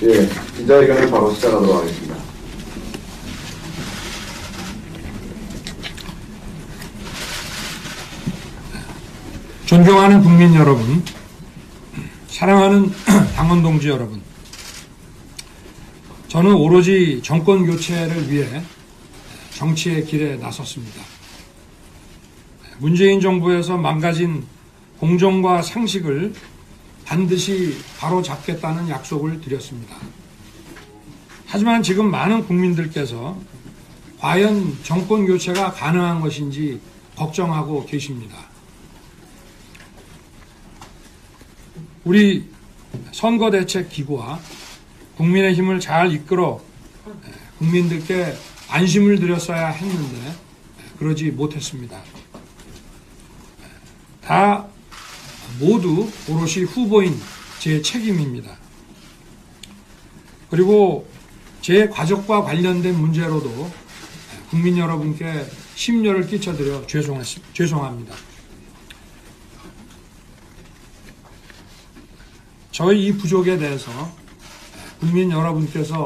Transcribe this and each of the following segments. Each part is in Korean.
예, 기자회견을 바로 시작하도록 하겠습니다. 존경하는 국민 여러분, 사랑하는 당원 동지 여러분, 저는 오로지 정권 교체를 위해 정치의 길에 나섰습니다. 문재인 정부에서 망가진 공정과 상식을 반드시 바로잡겠다는 약속을 드렸습니다. 하지만 지금 많은 국민들께서 과연 정권 교체가 가능한 것인지 걱정하고 계십니다. 우리 선거대책기구와 국민의힘을 잘 이끌어 국민들께 안심을 드렸어야 했는데 그러지 못했습니다. 다 모두 오롯이 후보인 제 책임입니다. 그리고 제 가족과 관련된 문제로도 국민 여러분께 심려를 끼쳐드려 죄송합니다. 저희 이 부족에 대해서 국민 여러분께서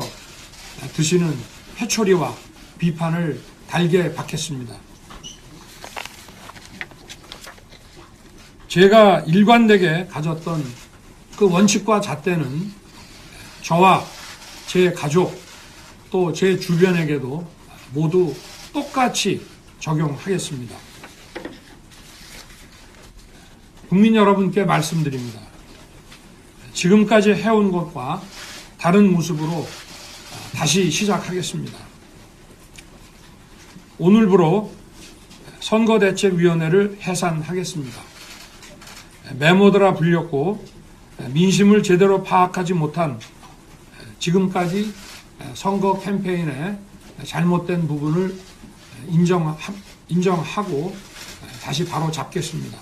드시는 회초리와 비판을 달게 받겠습니다. 제가 일관되게 가졌던 그 원칙과 잣대는 저와 제 가족 또 제 주변에게도 모두 똑같이 적용하겠습니다. 국민 여러분께 말씀드립니다. 지금까지 해온 것과 다른 모습으로 다시 시작하겠습니다. 오늘부로 선거대책위원회를 해산하겠습니다. 메모드라 불렸고 민심을 제대로 파악하지 못한 지금까지 선거 캠페인의 잘못된 부분을 인정하고 다시 바로 잡겠습니다.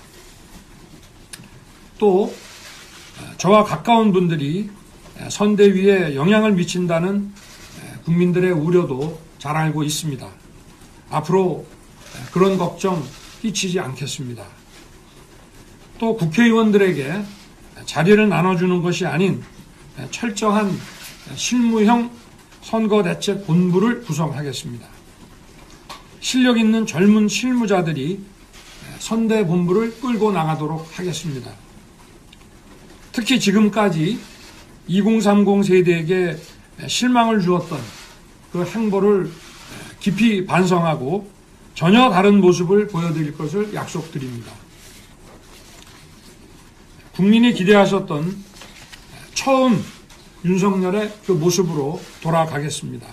또 저와 가까운 분들이 선대위에 영향을 미친다는 국민들의 우려도 잘 알고 있습니다. 앞으로 그런 걱정 끼치지 않겠습니다. 또 국회의원들에게 자리를 나눠주는 것이 아닌 철저한 실무형 선거대책본부를 구성하겠습니다. 실력 있는 젊은 실무자들이 선대본부를 끌고 나가도록 하겠습니다. 특히 지금까지 2030 세대에게 실망을 주었던 그 행보를 깊이 반성하고 전혀 다른 모습을 보여드릴 것을 약속드립니다. 국민이 기대하셨던 처음 윤석열의 그 모습으로 돌아가겠습니다.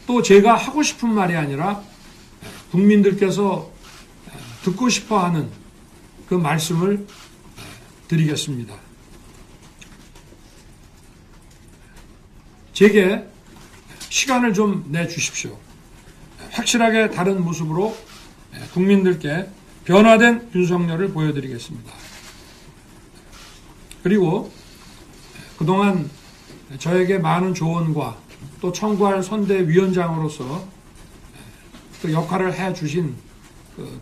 또 제가 하고 싶은 말이 아니라 국민들께서 듣고 싶어하는 그 말씀을 드리겠습니다. 제게 시간을 좀 내주십시오. 확실하게 다른 모습으로 국민들께 변화된 윤석열을 보여드리겠습니다. 그리고 그동안 저에게 많은 조언과 또 청구할 선대위원장으로서 그 역할을 해주신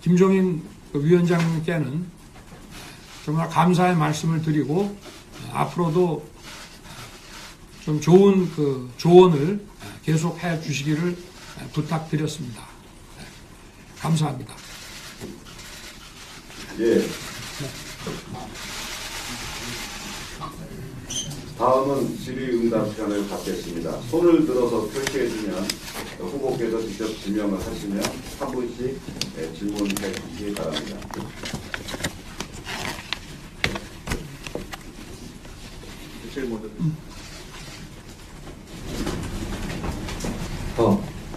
김종인 위원장님께는 정말 감사의 말씀을 드리고 앞으로도 좀 좋은 그 조언을 계속 해 주시기를 부탁드렸습니다. 감사합니다. 예. 다음은 질의응답 시간을 갖겠습니다. 손을 들어서 표시해주면 후보께서 직접 지명을 하시면 한 분씩 질문해 주시기 바랍니다.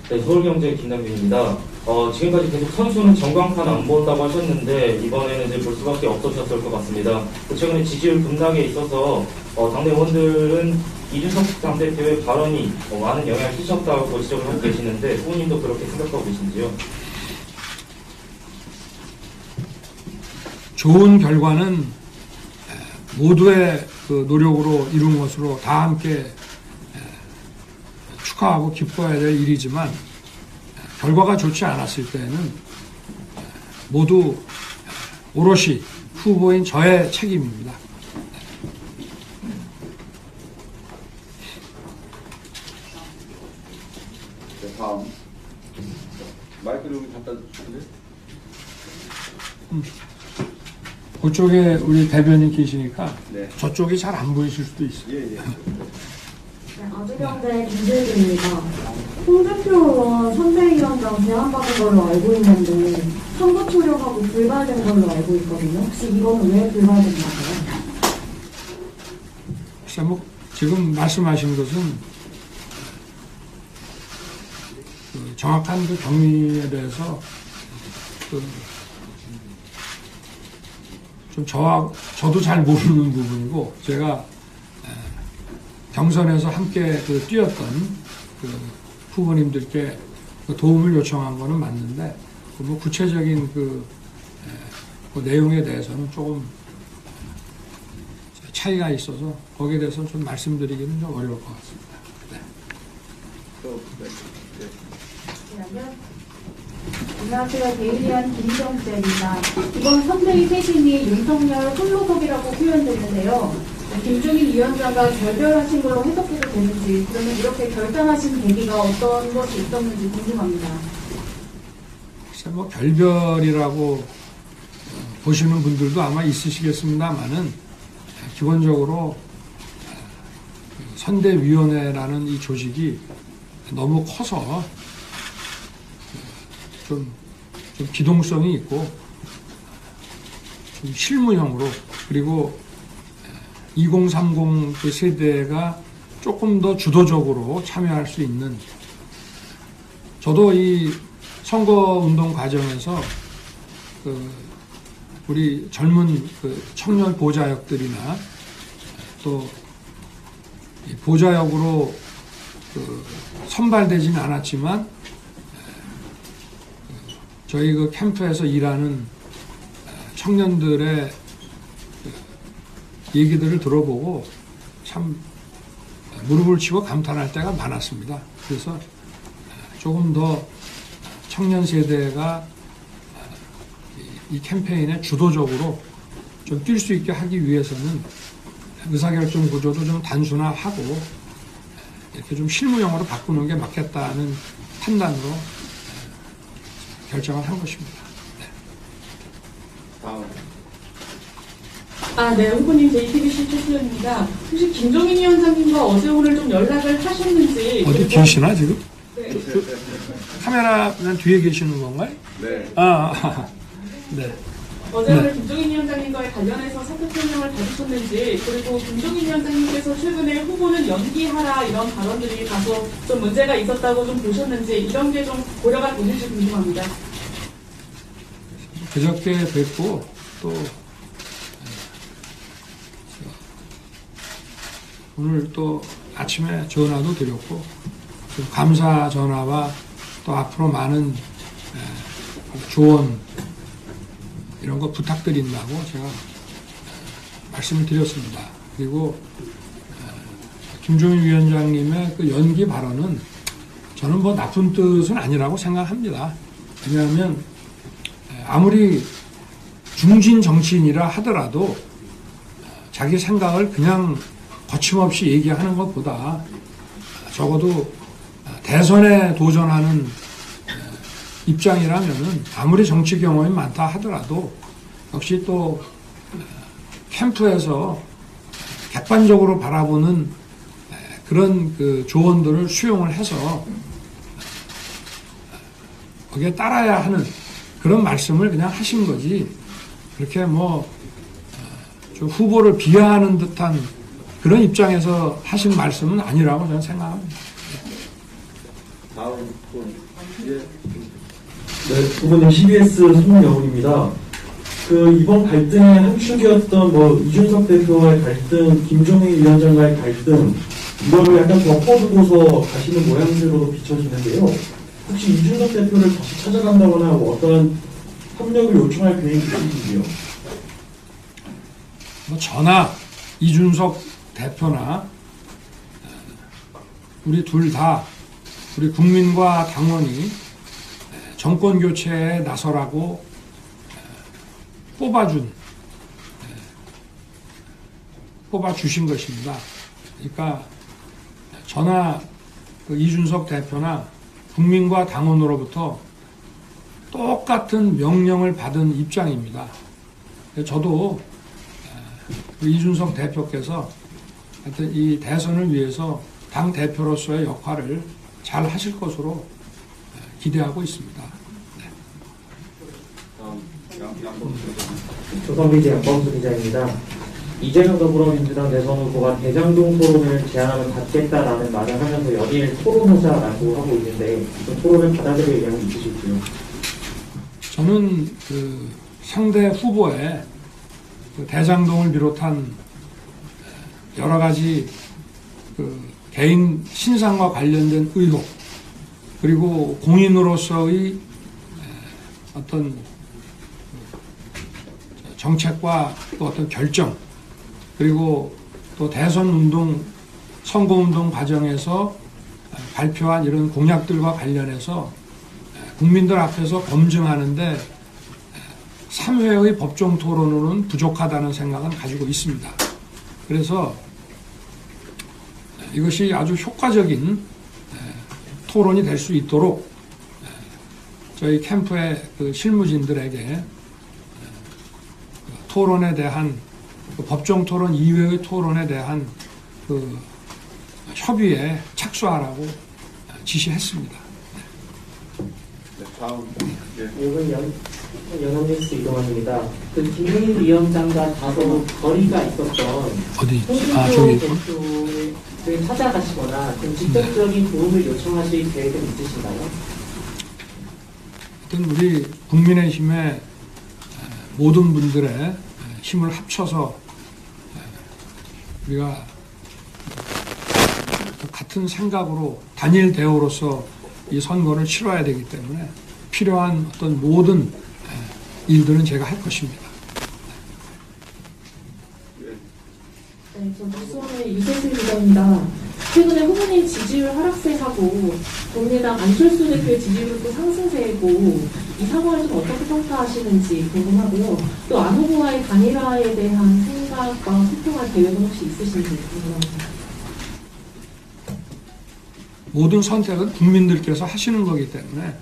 네, 서울경제 김남균입니다. 지금까지 계속 선수는 전광판 안 본다고 하셨는데 이번에는 이제 볼 수밖에 없으셨을 것 같습니다. 최근에 지지율 급락에 있어서 당내 의원들은 이준석 당대표의 발언이 많은 영향을 끼쳤다고 지적을 하고 계시는데 후보님도 그렇게 생각하고 계신지요? 좋은 결과는 모두의 그 노력으로 이룬 것으로 다 함께 축하하고 기뻐해야 될 일이지만 결과가 좋지 않았을 때는 모두 오롯이 후보인 저의 책임입니다. 다음. 마이크를 여기 갖다 주실래요? 그쪽에 우리 대변인 계시니까 네. 저쪽이 잘 안 보이실 수도 있어요. 예, 예. 네, 아주경제 김슬기입니다. 홍준표 의원 선대위원장 제안받은 걸로 알고 있는데 선거 초력하고 불발된 걸로 알고 있거든요. 혹시 이건 왜 불발된 건가요? 글쎄 뭐 지금 말씀하신 것은 그 정확한 그 경위에 대해서 좀 저도 잘 모르는 부분이고 제가 경선에서 함께 그 뛰었던 그 후보님들께 그 도움을 요청한 거는 맞는데 뭐 구체적인 그 내용에 대해서는 조금 차이가 있어서 거기에 대해서는 좀 말씀드리기는 좀 어려울 것 같습니다. 네. 안녕하세요. 데일리한 김정재입니다. 이번 선대위 퇴진이 윤석열 홀로섭이라고 표현됐는데요. 김종인 위원장과 결별하신 걸로 해석해도 되는지, 그러면 이렇게 결단하신 계기가 어떤 것이 있었는지 궁금합니다. 글쎄 뭐 결별이라고 보시는 분들도 아마 있으시겠습니다만은 기본적으로 선대위원회라는 이 조직이 너무 커서 좀 기동성이 있고 좀 실무형으로 그리고 2030 그 세대가 조금 더 주도적으로 참여할 수 있는 저도 이 선거운동 과정에서 그 우리 젊은 그 청년 보좌역들이나 또 보좌역으로 그 선발되지는 않았지만 저희 그 캠프에서 일하는 청년들의 얘기들을 들어보고 참 무릎을 치고 감탄할 때가 많았습니다. 그래서 조금 더 청년 세대가 이 캠페인에 주도적으로 좀 뛸 수 있게 하기 위해서는 의사결정 구조도 좀 단순화하고 이렇게 좀 실무용으로 바꾸는 게 맞겠다는 판단으로 결정을 한 것입니다. 네. 다음. 네, 후보님 JTBC 최수연입니다. 혹시 김종인 위원장님과 어제 오늘 좀 연락을 하셨는지. 어디 계시나 지금? 네. 카메라 그냥 뒤에 계시는 건가요? 네. 네. 어제 오늘 김종인 위원장님과의 관련해서 사퇴 표명을 받으셨는지, 그리고 김종인 위원장님께서 최근에 후보는 연기하라 이런 발언들이 다소 좀 문제가 있었다고 좀 보셨는지, 이런 게 좀 고려가 되는지 궁금합니다. 그저께 뵙고 또 오늘 또 아침에 전화도 드렸고 좀 감사 전화와 또 앞으로 많은 조언 이런 거 부탁드린다고 제가 말씀을 드렸습니다. 그리고 김종인 위원장님의 그 연기 발언은 저는 뭐 나쁜 뜻은 아니라고 생각합니다. 왜냐하면 아무리 중진 정치인이라 하더라도 자기 생각을 그냥 거침없이 얘기하는 것보다 적어도 대선에 도전하는 입장이라면은 아무리 정치 경험이 많다 하더라도 역시 또 캠프에서 객관적으로 바라보는 그런 그 조언들을 수용을 해서 거기에 따라야 하는 그런 말씀을 그냥 하신 거지 그렇게 뭐 좀 후보를 비하하는 듯한 그런 입장에서 하신 말씀은 아니라고 저는 생각합니다. 다음 분. 예. 네, 후보님 CBS 손영훈입니다. 그 이번 갈등의 한 축이었던 뭐 이준석 대표와의 갈등, 김종인 위원장과의 갈등 이거를 약간 덮어두고서 가시는 모양새로도 비춰지는데요. 혹시 이준석 대표를 다시 찾아간다거나 뭐 어떤 협력을 요청할 계획이 있으신지요? 뭐 저나 이준석 대표나 우리 둘 다 우리 국민과 당원이 정권 교체에 나서라고 뽑아주신 것입니다. 그러니까 저나 그 이준석 대표나 국민과 당원으로부터 똑같은 명령을 받은 입장입니다. 저도 이준석 대표께서 하여튼 이 대선을 위해서 당 대표로서의 역할을 잘 하실 것으로 기대하고 있습니다. 조선미디 양범수 기자입니다. 이재명 더불어민주당 대선 후보가 대장동 토론을 제안하면 받겠다라는 말을 하면서 연일 토론하자라고 하고 있는데 그 토론을 받아들일 의향이 있으실지요? 저는 그 상대 후보의 그 대장동을 비롯한 여러 가지 그 개인 신상과 관련된 의혹 그리고 공인으로서의 어떤 정책과 또 어떤 결정 그리고 또 대선 운동, 선거 운동 과정에서 발표한 이런 공약들과 관련해서 국민들 앞에서 검증하는데 3회의 법정 토론으로는 부족하다는 생각은 가지고 있습니다. 그래서 이것이 아주 효과적인 토론이 될 수 있도록 저희 캠프의 그 실무진들에게 토론에 대한 법정 토론 이외의 토론에 대한 그 협의에 착수하라고 지시했습니다. 네, 다음. 이건 연합뉴스 이동환입니다. 그 김용인 위원장과 다소 거리가 있었던 어디? 홍준표 대표를 찾아가시거나 좀 직접적인 도움을 요청하실 계획은 있으신가요? 하여튼 우리 국민의힘의 모든 분들의 힘을 합쳐서 우리가 같은 생각으로 단일 대우로서 이 선거를 치러야 되기 때문에 필요한 어떤 모든 일들은 제가 할 것입니다. 네, 저 뉴스원의 유세슬 기자입니다. 최근에 후보님 지지율 하락세하고 국민의당 안철수 대표의 지지율도 상승세고 이 상황을 좀 어떻게 평가하시는지 궁금하고요. 또 안 후보와의 단일화에 대한 생각과 소통할 계획은 혹시 있으신지 궁금합니다. 모든 선택은 국민들께서 하시는 거기 때문에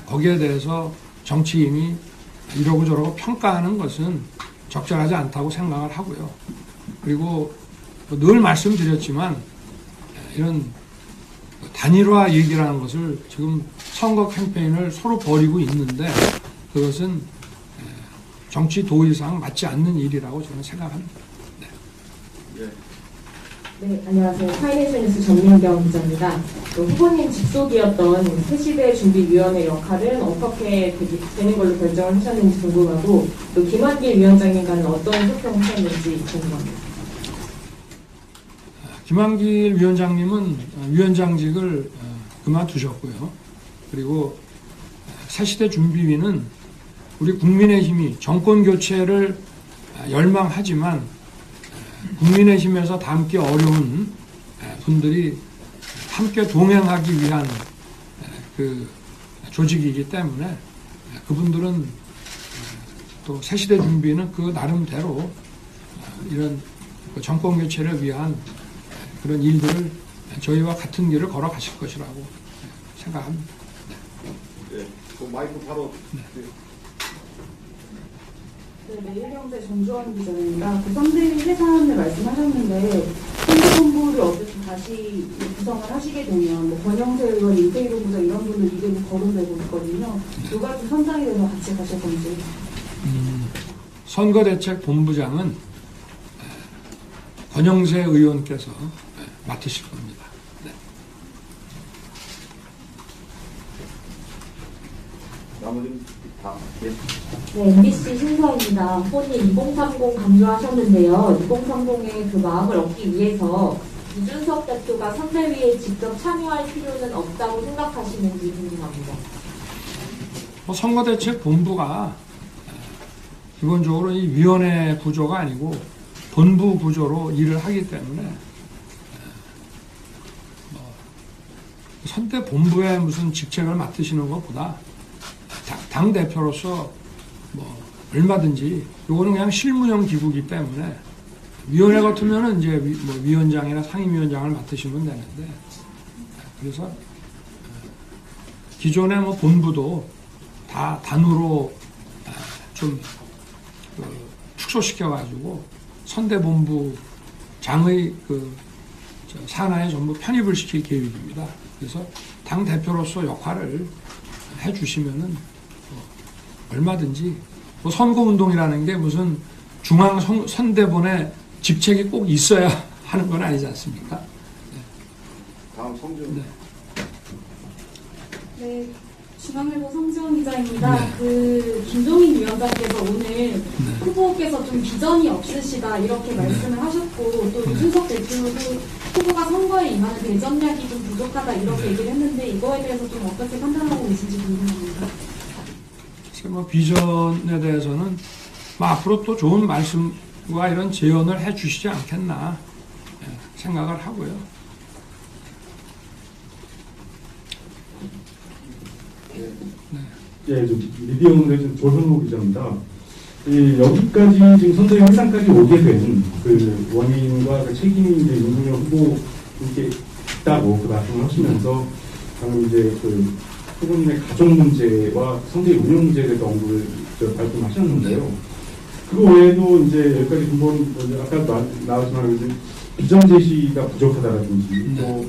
거기에 대해서 정치인이 이러고 저러고 평가하는 것은 적절하지 않다고 생각을 하고요. 그리고 늘 말씀드렸지만 이런 단일화 얘기라는 것을 지금 선거 캠페인을 서로 벌이고 있는데 그것은 정치 도의상 맞지 않는 일이라고 저는 생각합니다. 네, 안녕하세요. 파이낸셜 뉴스 전민경 기자입니다. 후보님 직속이었던 새시대 준비위원회 역할은 어떻게 되는 걸로 결정을 하셨는지 궁금하고 또 김한길 위원장님과는 어떤 소통을 하셨는지 궁금합니다. 김한길 위원장님은 위원장직을 그만두셨고요. 그리고 새시대 준비위는 우리 국민의힘이 정권 교체를 열망하지만 국민의힘에서 담기 어려운 분들이 함께 동행하기 위한 그 조직이기 때문에 그분들은 또 새시대 준비는 그 나름대로 이런 정권 교체를 위한 그런 일들을 저희와 같은 길을 걸어가실 것이라고 생각합니다. 네, 그 마이크 바로. 네, 매일경제 정주원 기자입니다. 그 선대위 해산을 말씀하셨는데 선대본부를 어쨌든 다시 구성을 하시게 되면 뭐 권영세 의원, 이태일 부장 이런 분들 이름이 거론되고 있거든요. 누가 좀 선장이 돼서 같이 가실 건지. 선거대책본부장은 권영세 의원께서 맡으실 겁니다. 네. 나머지는 다. 예. 네, MBC 신서입니다. 후보님 2030 강조하셨는데요. 2030의 그 마음을 얻기 위해서 이준석 대표가 선대위에 직접 참여할 필요는 없다고 생각하시는지 궁금합니다. 선거대책본부가 기본적으로 이 위원회 구조가 아니고 본부 구조로 일을 하기 때문에 선대본부의 무슨 직책을 맡으시는 것보다 당 대표로서 뭐 얼마든지 이거는 그냥 실무형 기구이기 때문에 위원회 같으면은 이제 뭐 위원장이나 상임위원장을 맡으시면 되는데 그래서 기존의 뭐 본부도 다 단으로 좀 축소시켜가지고 선대본부장의 산하에 전부 편입을 시킬 계획입니다. 그래서 당 대표로서 역할을 해주시면은 얼마든지 뭐 선거운동이라는 게 무슨 중앙 선대본에 직책이 꼭 있어야 하는 건 아니지 않습니까? 다음 성준. 네. 네, 중앙일보 성지원 기자입니다. 네. 김종인 위원장께서 오늘 후보께서 좀 비전이 없으시다 이렇게 말씀을 하셨고 또 이준석 대표도 후보가 선거에 임하는 대전략이 좀 부족하다 이렇게 얘기를 했는데 이거에 대해서 좀 어떻게 판단하고 계신지 궁금합니다. 뭐 비전에 대해서는 뭐 앞으로 또 좋은 말씀과 이런 제언을 해주시지 않겠나 생각을 하고요. 예, 미디어오늘의 조현무 기자입니다. 여기까지 지금 선대위 회상까지 오게 된 그 원인과 그 책임이 이제 윤석열 후보님께 있다고 그 말씀을 하시면서 방금 이제 그 후보님의 가족 문제와 선대위 운영 문제에 대해서 언급을 말씀하셨는데요. 그거 외에도 이제 여기까지 근본 아까 나왔지만 이제 비전 제시가 부족하다라든지 또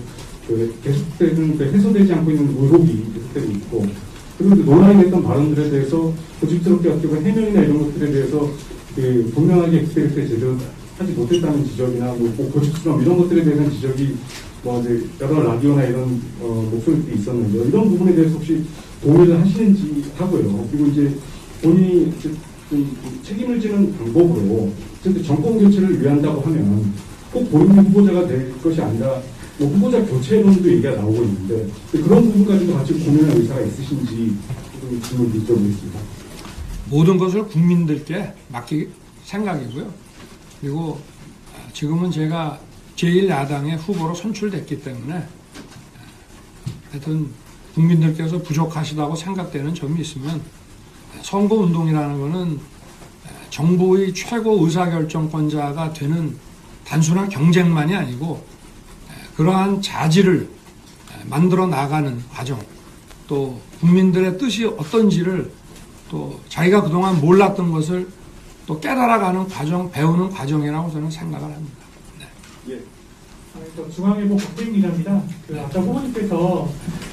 계속되는 해소되지 않고 있는 의혹이 계속되고 있고. 그리고 논란이 됐던 발언들에 대해서 고집스럽게 어떻게 보면 해명이나 이런 것들에 대해서 분명하게 엑스페리트 제대로 하지 못했다는 지적이나 뭐 고집스러움 이런 것들에 대한 지적이 뭐 이제 여러 라디오나 이런 목소리들이 있었는데 이런 부분에 대해서 혹시 동의를 하시는지 하고요. 그리고 이제 본인이 좀 책임을 지는 방법으로 어쨌든 정권 교체를 위한다고 하면 꼭 본인이 후보자가 될 것이 아니라 뭐 후보자 교체론도 얘기가 나오고 있는데 그런 부분까지도 같이 고민할 의사가 있으신지 좀 질문 드리겠습니다. 모든 것을 국민들께 맡길 생각이고요. 그리고 지금은 제가 제1야당의 후보로 선출됐기 때문에 하여튼 국민들께서 부족하시다고 생각되는 점이 있으면 선거운동이라는 것은 정부의 최고 의사결정권자가 되는 단순한 경쟁만이 아니고 그러한 자질을 만들어 나가는 과정, 또 국민들의 뜻이 어떤지를 또 자기가 그동안 몰랐던 것을 또 깨달아가는 과정, 배우는 과정이라고 저는 생각을 합니다. 네. 예. 중앙일보 박대인 기자입니다. 아까 후보님께서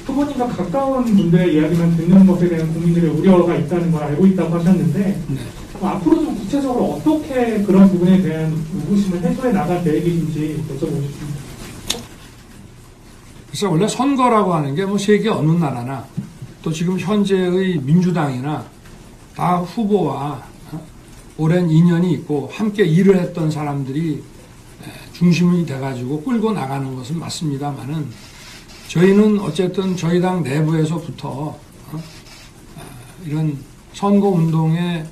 후보님과 가까운 분들의 이야기만 듣는 것에 대한 국민들의 우려가 있다는 걸 알고 있다고 하셨는데 네. 앞으로 좀 구체적으로 어떻게 그런 부분에 대한 의구심을 해소해 나갈 계획인지 여쭤보고 싶습니다. 그래서 원래 선거라고 하는 게 뭐 세계 어느 나라나 또 지금 현재의 민주당이나 다 후보와 오랜 인연이 있고 함께 일을 했던 사람들이 중심이 돼가지고 끌고 나가는 것은 맞습니다만은 저희는 어쨌든 저희 당 내부에서부터 이런 선거운동에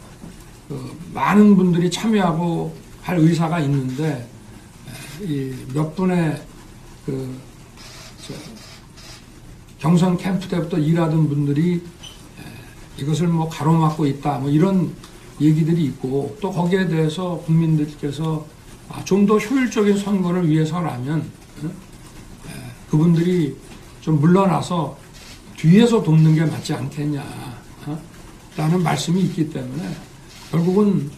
많은 분들이 참여하고 할 의사가 있는데 몇 분의 경선 캠프 때부터 일하던 분들이 이것을 뭐 가로막고 있다 뭐 이런 얘기들이 있고 또 거기에 대해서 국민들께서 좀 더 효율적인 선거를 위해서라면 그분들이 좀 물러나서 뒤에서 돕는 게 맞지 않겠냐 라는 말씀이 있기 때문에 결국은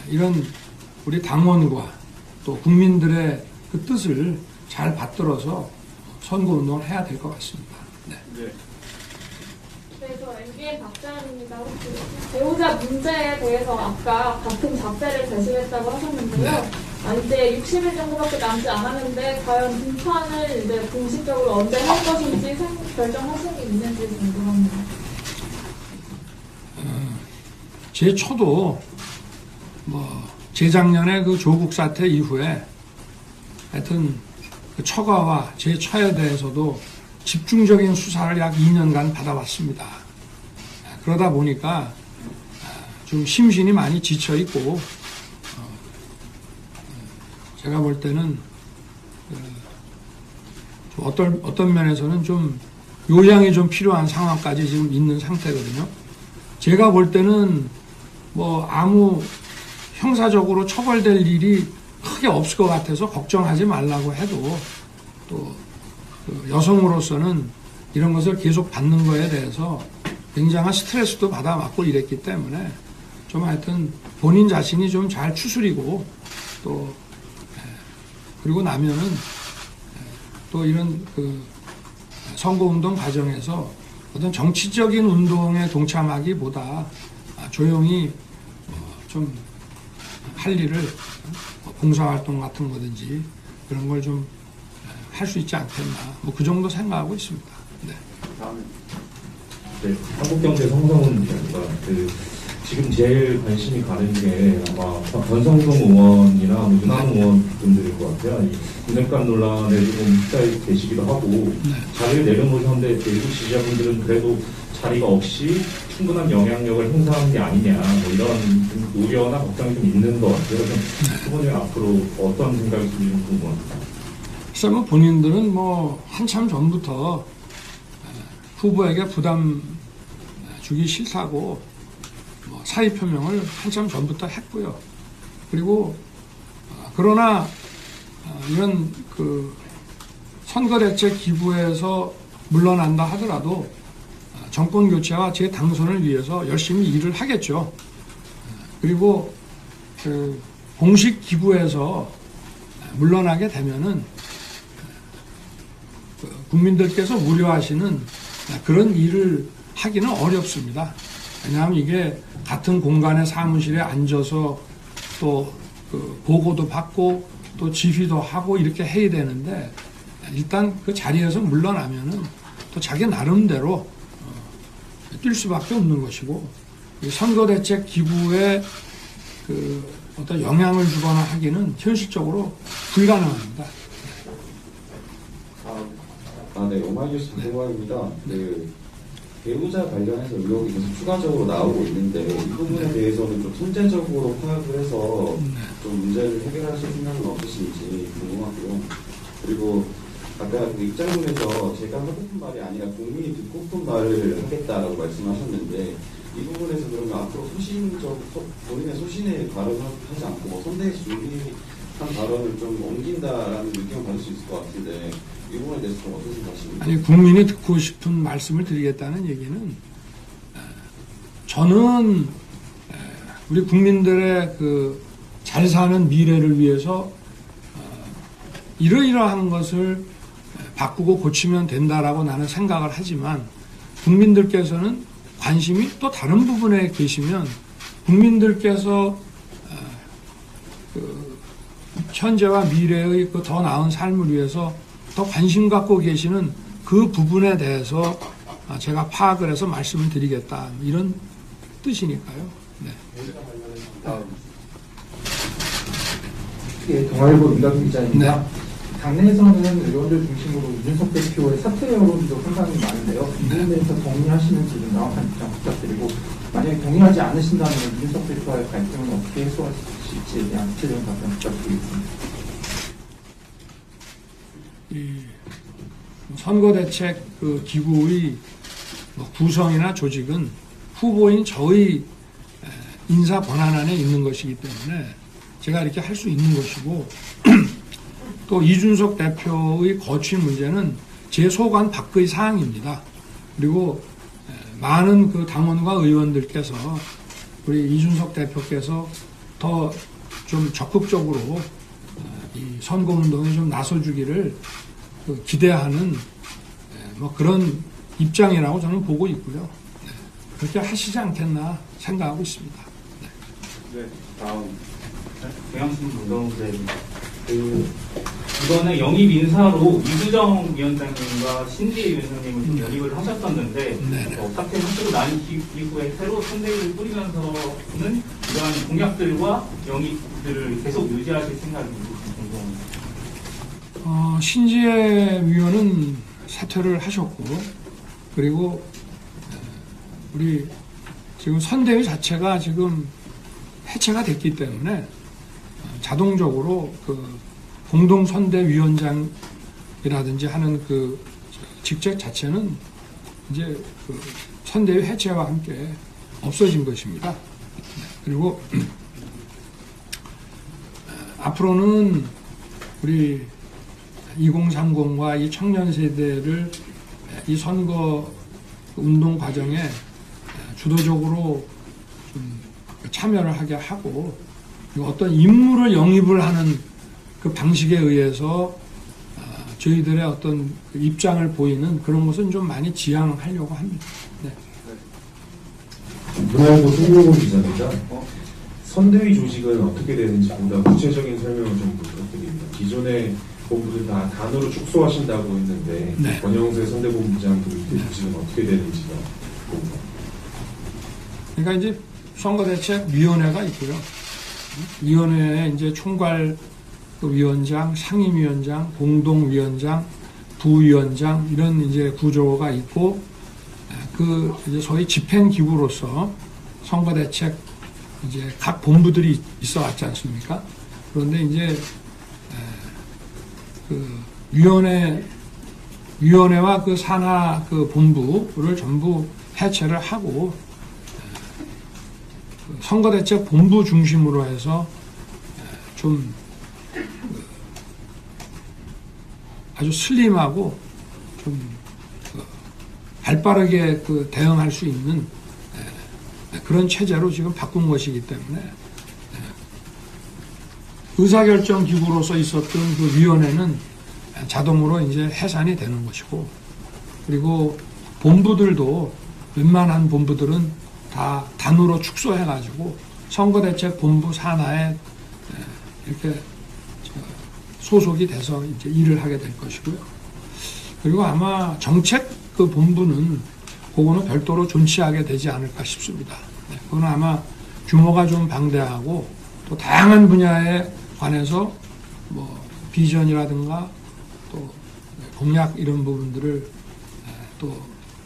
이런 우리 당원과 또 국민들의 그 뜻을 잘 받들어서 선거운동을 해야 될 것 같습니다. 네. 네. 네, 저 MBN 박자연입니다. 혹시 배우자 문제에 대해서 아까 같은 작세를 제시했다고 하셨는데요. 이제 60일 정도밖에 남지 않았는데 과연 등판을 이제 공식적으로 언제 할 것인지 결정하신 게 있는지 궁금합니다. 제 초도 재작년에 그 조국 사태 이후에 하여튼 그 처가와 제 처에 대해서도 집중적인 수사를 약 2년간 받아왔습니다. 그러다 보니까 좀 심신이 많이 지쳐있고 제가 볼 때는 어떤 면에서는 좀 요양이 좀 필요한 상황까지 지금 있는 상태거든요. 제가 볼 때는 아무 형사적으로 처벌될 일이 크게 없을 것 같아서 걱정하지 말라고 해도 또 여성으로서는 이런 것을 계속 받는 거에 대해서 굉장한 스트레스도 받아왔고 이랬기 때문에 좀 하여튼 본인 자신이 좀 잘 추스리고 또 그리고 나면은 또 이런 그 선거운동 과정에서 어떤 정치적인 운동에 동참하기보다 조용히 좀 할 일을 봉사활동 같은 거든지 그런 걸 좀 할 수 있지 않겠나 뭐 그 정도 생각하고 있습니다. 네. 네, 한국경제 성성훈 기자입니다. 지금 제일 관심이 가는 게 아마 권성동 의원이나 뭐 윤한 의원 분들일 것 같아요. 이 군색감 논란에 지금 휩싸여 계시기도 하고 자리를 내려놓으셨는데 일부 지지자분들은 그래도 자리가 없이 충분한 영향력을 행사하는 게 아니냐 뭐 이런 우려나 걱정이 좀 있는 것 같아요. 후보님 앞으로 어떤 생각이 좀 궁금합니다. 글쎄 뭐 본인들은 뭐 한참 전부터 후보에게 부담 주기 싫다고 뭐 사의 표명을 한참 전부터 했고요. 그리고 그러나 이런 그 선거대책 기구에서 물러난다 하더라도 정권 교체와 제 당선을 위해서 열심히 일을 하겠죠. 그리고 그 공식 기구에서 물러나게 되면은 국민들께서 우려하시는 그런 일을 하기는 어렵습니다. 왜냐하면 이게 같은 공간의 사무실에 앉아서 또 그 보고도 받고 또 지휘도 하고 이렇게 해야 되는데 일단 그 자리에서 물러나면은 또 자기 나름대로 뛸 수밖에 없는 것이고 선거대책 기구에 그 어떤 영향을 주거나 하기는 현실적으로 불가능합니다. 네, 오마이뉴스 김동환입니다. 배우자 관련해서 의혹이 계속 추가적으로 나오고 있는데 이 부분에 대해서는 좀 선제적으로 파악을 해서 좀 문제를 해결하실 생각은 없으신지 궁금하고요. 그리고 아까 그 입장문에서 제가 하고 싶은 말이 아니라 국민이 듣고 싶은 말을 하겠다라고 말씀하셨는데 이 부분에서 그러면 앞으로 본인의 소신에 발언하지 않고 뭐 선대에 준비한 발언을 좀 옮긴다라는 느낌을 받을 수 있을 것 같은데 이 부분에 대해서 좀 어떻게 생각하십니까? 아니 국민이 듣고 싶은 말씀을 드리겠다는 얘기는 저는 우리 국민들의 그 잘 사는 미래를 위해서 이러이러한 것을 바꾸고 고치면 된다라고 나는 생각을 하지만 국민들께서는 관심이 또 다른 부분에 계시면 국민들께서 그 현재와 미래의 그 더 나은 삶을 위해서 더 관심 갖고 계시는 그 부분에 대해서 제가 파악을 해서 말씀을 드리겠다 이런 뜻이니까요. 네. 예, 동아일보 민갑 기자입니다. 네. 당내에서는 의원들 중심으로 이준석 대표의 사퇴 여론도 상당히 많은데요. 이 부분에 대해서 동의하시는지 좀 명확한 입장 부탁드리고 만약에 동의하지 않으신다면 이준석 대표와의 갈등은 어떻게 해소하실지에 대한 구체적인 답변 부탁드리겠습니다. 이 선거대책 그 기구의 구성이나 조직은 후보인 저의 인사 권한안에 있는 것이기 때문에 제가 이렇게 할 수 있는 것이고 또 이준석 대표의 거취 문제는 제 소관 밖의 사항입니다. 그리고 많은 그 당원과 의원들께서 우리 이준석 대표께서 더 좀 적극적으로 이 선거운동에 좀 나서주기를 기대하는 뭐 그런 입장이라고 저는 보고 있고요. 그렇게 하시지 않겠나 생각하고 있습니다. 네, 다음. 경향신문 노동부대입니다. 이번에 영입 인사로 이수정 위원장님과 신지혜 위원장님을 좀 영입을 하셨었는데 사퇴 하시고 난 이후에 새로 선대위를 꾸리면서는 이러한 공약들과 영입들을 계속 유지하실 생각인지 궁금합니다. 신지혜 위원은 사퇴를 하셨고 그리고 우리 지금 선대위 자체가 지금 해체가 됐기 때문에 자동적으로 그 공동선대위원장이라든지 하는 그 직책 자체는 이제 그 선대위 해체와 함께 없어진 것입니다. 그리고 앞으로는 우리 2030과 이 청년 세대를 이 선거 운동 과정에 주도적으로 좀 참여를 하게 하고 그리고 어떤 인물을 영입을 하는 그 방식에 의해서 저희들의 어떤 입장을 보이는 그런 것은 좀 많이 지양하려고 합니다. 네. 문화일보 송명훈 기자입니다. 선대위 조직은 어떻게 되는지 보다 구체적인 설명을 좀 부탁드립니다. 기존의 본부들 다 단으로 축소하신다고 했는데 네. 권영세 선대본부장 그 밑에 조직은 어떻게 되는지가 궁금합니다. 그러니까 이제 선거대책위원회가 있고요. 위원회에 이제 총괄 위원장, 상임위원장, 공동위원장, 부위원장 이런 이제 구조가 있고 그 이제 소위 집행기구로서 선거대책 이제 각 본부들이 있어 왔지 않습니까? 그런데 이제 그 위원회와 그 산하 그 본부를 전부 해체를 하고 선거대책 본부 중심으로 해서 좀 아주 슬림하고 좀 발빠르게 그 대응할 수 있는 그런 체제로 지금 바꾼 것이기 때문에 의사결정 기구로서 있었던 그 위원회는 자동으로 이제 해산이 되는 것이고 그리고 본부들도 웬만한 본부들은 다 단으로 축소해가지고 선거대책 본부 산하에 이렇게 소속이 돼서 이제 일을 하게 될 것이고요. 그리고 아마 정책 그 본부는 그거는 별도로 존치하게 되지 않을까 싶습니다. 그건 아마 규모가 좀 방대하고 또 다양한 분야에 관해서 뭐 비전이라든가 또 공약 이런 부분들을 또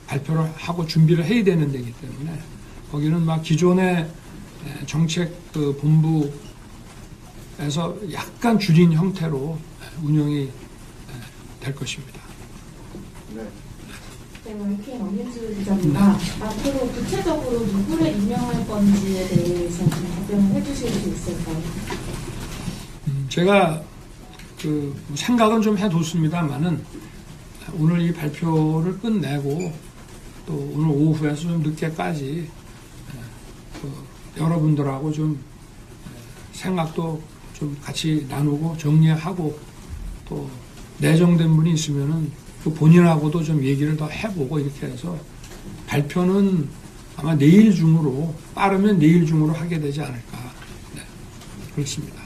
발표를 하고 준비를 해야 되는 데이기 때문에 거기는 막 기존의 정책 그 본부에서 약간 줄인 형태로 운영이 될 것입니다. 네, YTN 엄민수 기자입니다. 앞으로 구체적으로 누구를 임명할 건지에 대해서 좀 답변을 해주실 수 있을까요? 제가 그 생각은 좀 해뒀습니다만은 오늘 이 발표를 끝내고 또 오늘 오후에서 좀 늦게까지 여러분들하고 좀 생각도 좀 같이 나누고 정리하고 또 내정된 분이 있으면은 그 본인하고도 좀 얘기를 더 해보고 이렇게 해서 발표는 아마 내일 중으로 빠르면 내일 중으로 하게 되지 않을까. 네, 그렇습니다.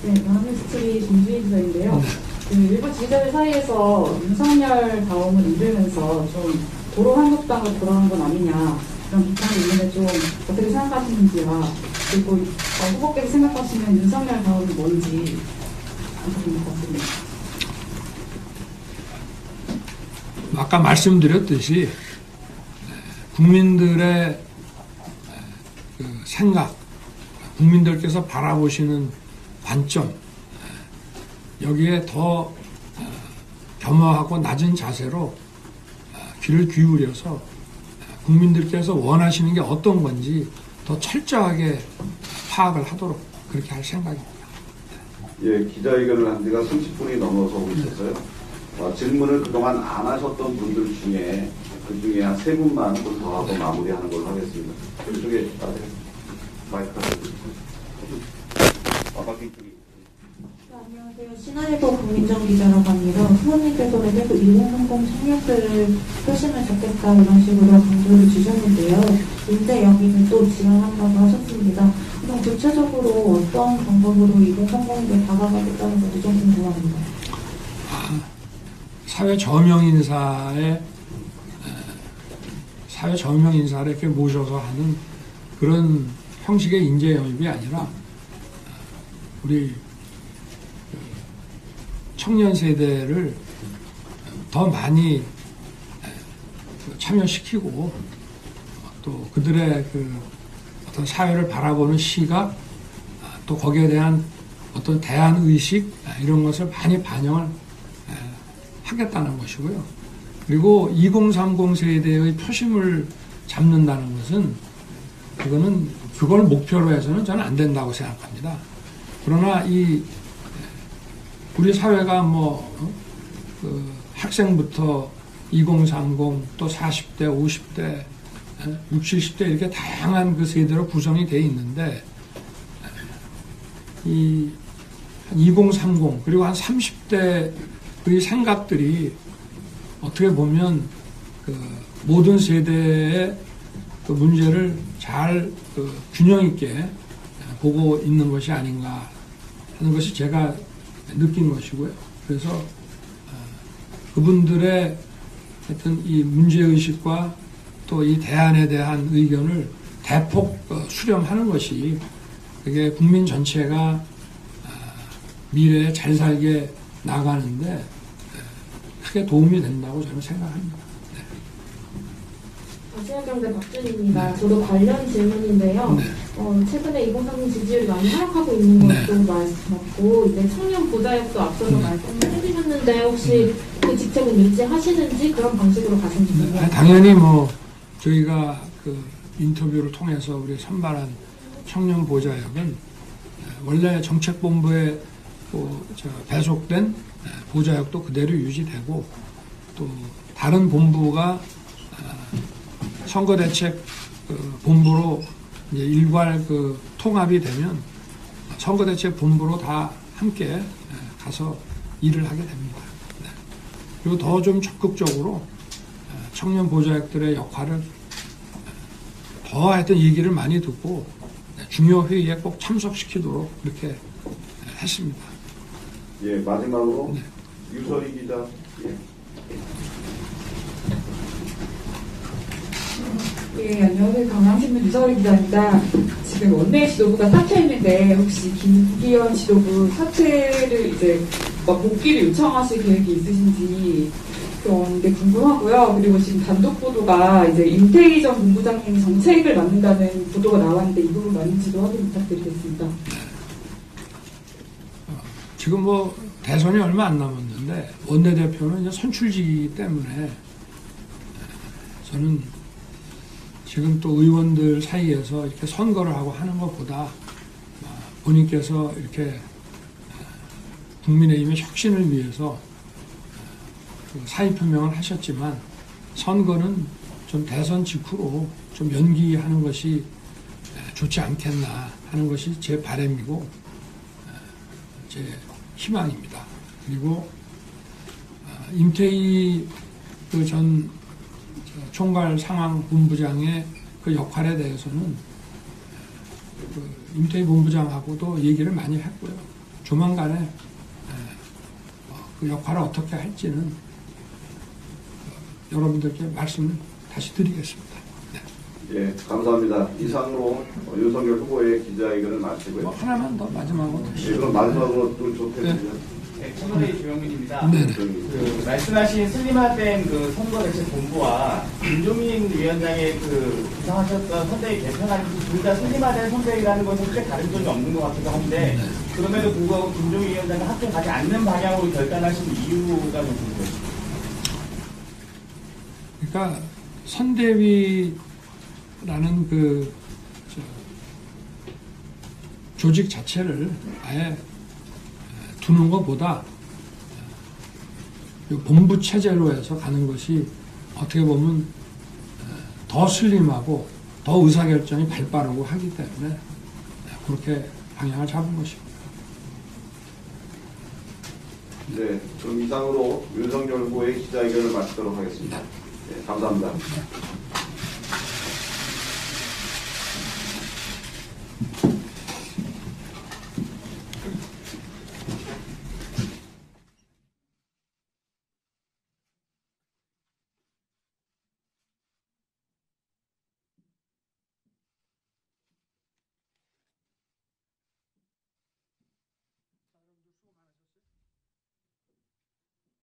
네, 한미스트리 김주희 기자인데요. 그 일부 지지자들 사이에서 윤석열 다움을 이르면서 좀 도로 한국당으로 돌아간 건 아니냐 그런 비판이 있는데 좀 어떻게 생각하시는지와 그리고 후보께서 생각하시는 윤석열 다움이 뭔지 알고 같습니다. 아까 말씀드렸듯이 국민들의 그 생각, 국민들께서 바라보시는 관점 여기에 더 겸허하고 낮은 자세로 귀를 기울여서 국민들께서 원하시는 게 어떤 건지 더 철저하게 파악을 하도록 그렇게 할 생각입니다. 예, 기자회견을 한 지가 30분이 넘어서고 있었어요. 질문을 그동안 안 하셨던 분들 중에 그 중에 한 3분만 좀 더 하고 마무리하는 걸로 하겠습니다. 그쪽에 마이크가 안녕하세요. 신한일보 국민정 기자라고 합니다. 후보님께서는 계속 2030 청년들을 표심을 잡겠다 이런 식으로 강조를 주셨는데요. 이제 여기는 또 지원한다고 하셨습니다. 그럼 구체적으로 어떤 방법으로 2030에 다가가겠다는 건지 좀 궁금합니다. 사회 저명 인사를 이렇게 모셔서 하는 그런 형식의 인재 영입이 아니라 우리 청년 세대를 더 많이 참여시키고 또 그들의 그 어떤 사회를 바라보는 시각 또 거기에 대한 어떤 대안 의식 이런 것을 많이 반영을 하겠다는 것이고요. 그리고 2030 세대의 표심을 잡는다는 것은 그걸 목표로 해서는 저는 안 된다고 생각합니다. 그러나 우리 사회가 학생부터 2030, 또 40대, 50대, 60, 70대 이렇게 다양한 그 세대로 구성이 돼 있는데 이 2030 그리고 한 30대 의 생각들이 어떻게 보면 그 모든 세대의 그 문제를 잘 그 균형 있게 보고 있는 것이 아닌가 하는 것이 제가 느낀 것이고요. 그래서 그분들의 하여튼 이 문제의식과 또 이 대안에 대한 의견을 대폭 수렴하는 것이 그게 국민 전체가 미래에 잘 살게 나가는데 크게 도움이 된다고 저는 생각합니다. 아시아경제 박준입니다. 저도 관련 질문인데요. 최근에 2030 지지율이 많이 하락하고 있는 것도 맞고 이제 청년 보좌역도 앞서서 말씀을 해주셨는데 혹시 그 직책은 유지하시는지 그런 방식으로 가시는지 당연히 뭐 저희가 그 인터뷰를 통해서 우리 선발한 청년 보좌역은 원래 정책본부에 배속된 보좌역도 그대로 유지되고 또 다른 본부가 선거대책 본부로 이제 일괄 그 통합이 되면 선거대책 본부로 다 함께 가서 일을 하게 됩니다. 그리고 더 좀 적극적으로 청년 보좌역들의 역할을 더 하여튼 얘기를 많이 듣고 중요 회의에 꼭 참석시키도록 그렇게 했습니다. 예, 마지막으로 유설희 기자. 예, 안녕하세요. 강남신문 유설희 기자입니다. 지금 원내 지도부가 사퇴했는데 혹시 김기현 지도부 사퇴를 이제 복귀를 요청하실 계획이 있으신지 그런 게 궁금하고요. 그리고 지금 단독 보도가 이제 임태희 전 본부장님이 정책을 만든다는 보도가 나왔는데 이 부분 맞는지도 확인 부탁드리겠습니다. 지금 뭐 대선이 얼마 안 남았는데 원내대표는 이제 선출직이기 때문에 저는 지금 또 의원들 사이에서 이렇게 선거를 하고 하는 것보다 본인께서 이렇게 국민의힘의 혁신을 위해서 사의 표명을 하셨지만 선거는 좀 대선 직후로 좀 연기하는 것이 좋지 않겠나 하는 것이 제 바람이고 제 희망입니다. 그리고 임태희 그 전 총괄 상황본부장의 그 역할에 대해서는 그 임태희 본부장하고도 얘기를 많이 했고요. 조만간에 그 역할을 어떻게 할지는 여러분들께 말씀을 다시 드리겠습니다. 네. 예, 감사합니다. 이상으로 윤석열 후보의 기자회견을 마치고요. 하나만 더 마지막으로. 예, 그럼 마지막으로 또 조태주죠. 네, 청와대 조영민입니다. 네네. 그 말씀하신 슬림화된 그 선거대책본부와 김종인 위원장의 그 구상하셨던 선대위 개편안이 둘 다 슬림화된 선대위라는 것은 크게 다른 점이 없는 것 같기도 한데 그럼에도 불구하고 김종인 위원장은 합종 가지 않는 방향으로 결단하신 이유가 좀 궁금해요. 그러니까 선대위라는 그 조직 자체를 아예 두는 것보다 본부 체제로 해서 가는 것이 어떻게 보면 더 슬림하고 더 의사결정이 발빠르고 하기 때문에 그렇게 방향을 잡은 것입니다. 네, 그럼 이상으로 윤석열 후보의 기자회견을 마치도록 하겠습니다. 네, 감사합니다.